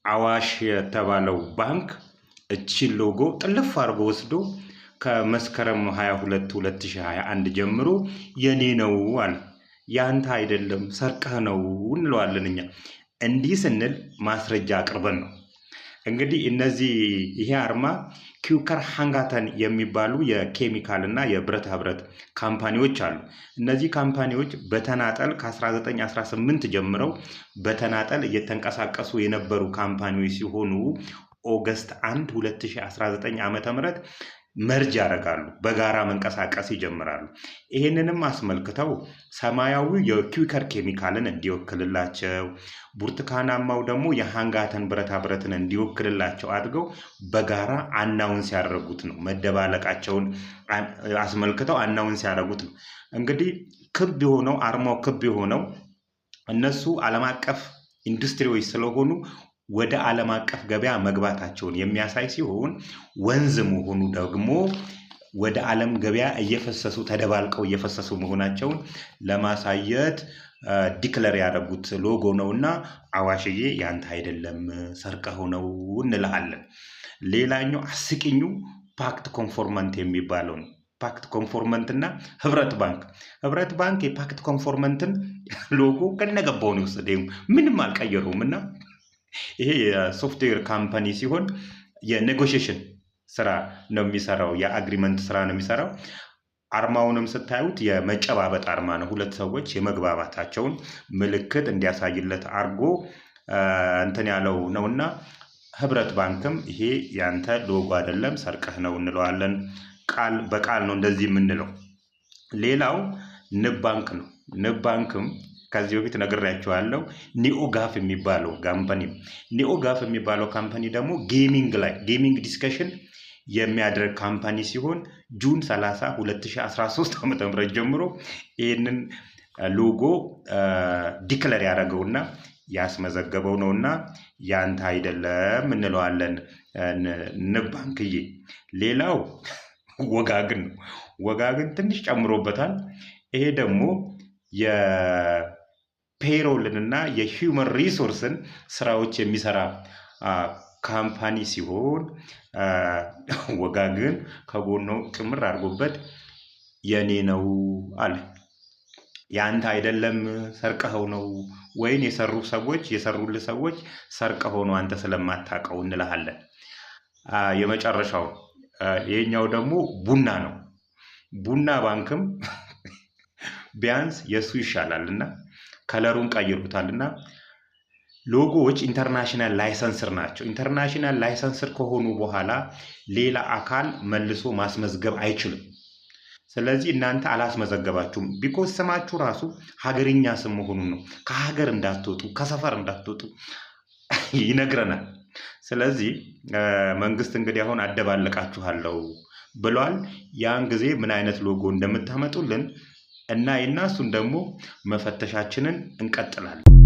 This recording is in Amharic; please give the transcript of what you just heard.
አዋሽ የተባለው ባንክ እቺን ሎጎ ጥልፍ አድርጎ ወስዶ ከመስከረም 22 2021 ጀምሮ የኔ ነው አለ። ያንተ አይደለም ሰርቀህ ነው እንለዋለን እኛ። እንዲህ ስንል ማስረጃ አቅርበን ነው። እንግዲህ እነዚህ ይሄ አርማ ኪውከር ሃንጋተን የሚባሉ የኬሚካል እና የብረታ ብረት ካምፓኒዎች አሉ። እነዚህ ካምፓኒዎች በተናጠል ከ1918 ጀምረው በተናጠል እየተንቀሳቀሱ የነበሩ ካምፓኒዎች ሲሆኑ ኦገስት 1 2019 ዓ.ም መርጅ ያደርጋሉ፣ በጋራ መንቀሳቀስ ይጀምራሉ። ይሄንንም አስመልክተው ሰማያዊው የኪውከር ኬሚካልን እንዲወክልላቸው፣ ብርቱካናማው ደግሞ የሃንጋተን ብረታ ብረትን እንዲወክልላቸው አድርገው በጋራ አናውንስ ያደረጉት ነው። መደባለቃቸውን አስመልክተው አናውንስ ያደረጉት ነው። እንግዲህ ክብ የሆነው አርማው ክብ የሆነው እነሱ ዓለም አቀፍ ኢንዱስትሪዎች ስለሆኑ ወደ ዓለም አቀፍ ገበያ መግባታቸውን የሚያሳይ ሲሆን ወንዝ መሆኑ ደግሞ ወደ ዓለም ገበያ እየፈሰሱ ተደባልቀው እየፈሰሱ መሆናቸውን ለማሳየት ዲክለር ያደረጉት ሎጎ ነውና አዋሽዬ ያንተ አይደለም ሰርቀው ነው እንልሃለን። ሌላኛው አስቂኙ ፓክት ኮንፎርማንት የሚባለው ነው። ፓክት ኮንፎርማንት እና ህብረት ባንክ የፓክት ኮንፎርማንትን ሎጎ ከነገባው ነው የወሰደው፣ ምንም አልቀየሩም። እና ይሄ የሶፍትዌር ካምፓኒ ሲሆን የኔጎሽዬሽን ስራ ነው የሚሰራው፣ የአግሪመንት ስራ ነው የሚሰራው። አርማውንም ስታዩት የመጨባበጥ አርማ ነው። ሁለት ሰዎች የመግባባታቸውን ምልክት እንዲያሳይለት አርጎ እንትን ያለው ነውና ህብረት ባንክም ይሄ ያንተ ሎጎ አይደለም ሰርቀህ ነው እንለዋለን። ቃል በቃል ነው እንደዚህ የምንለው። ሌላው ንብ ባንክ ነው። ንብ ባንክም ከዚህ በፊት ነግሬያችኋለሁ። ኒኦጋፍ የሚባለው ካምፓኒ ደግሞ ጌሚንግ ዲስከሽን የሚያደርግ ካምፓኒ ሲሆን ጁን 30 2013 ዓ.ም ጀምሮ ይህንን ሎጎ ዲክለር ያደረገውና ያስመዘገበው ነውና ያንተ አይደለም እንለዋለን ንብ ባንክዬ። ሌላው ወጋግን ነው። ወጋግን ትንሽ ጨምሮበታል። ይሄ ደግሞ የፔሮልንና የሂውመን ሪሶርስን ስራዎች የሚሰራ ካምፓኒ ሲሆን ወጋግን ከጎኑ ጭምር አድርጎበት የኔ ነው አለ። ያንተ አይደለም ሰርቀኸው ነው ወይን የሰሩልህ ሰዎች ሰርቀኸው ነው አንተ ስለማታውቀው እንልሃለን። የመጨረሻው ይሄኛው ደግሞ ቡና ነው። ቡና ባንክም ቢያንስ የሱ ይሻላልና ከለሩን ቀይሩታልና ሎጎዎች ኢንተርናሽናል ላይሰንስር ናቸው። ኢንተርናሽናል ላይሰንስር ከሆኑ በኋላ ሌላ አካል መልሶ ማስመዝገብ አይችልም። ስለዚህ እናንተ አላስመዘገባችሁም። ቢኮዝ ስማችሁ ራሱ ሀገርኛ ስም መሆኑን ነው። ከሀገር እንዳትወጡ ከሰፈር እንዳትወጡ ይነግረናል። ስለዚህ መንግስት እንግዲህ አሁን አደባለቃችኋለሁ ብሏል። ያን ጊዜ ምን አይነት ሎጎ እንደምታመጡልን እና የናሱን ደግሞ መፈተሻችንን እንቀጥላለን።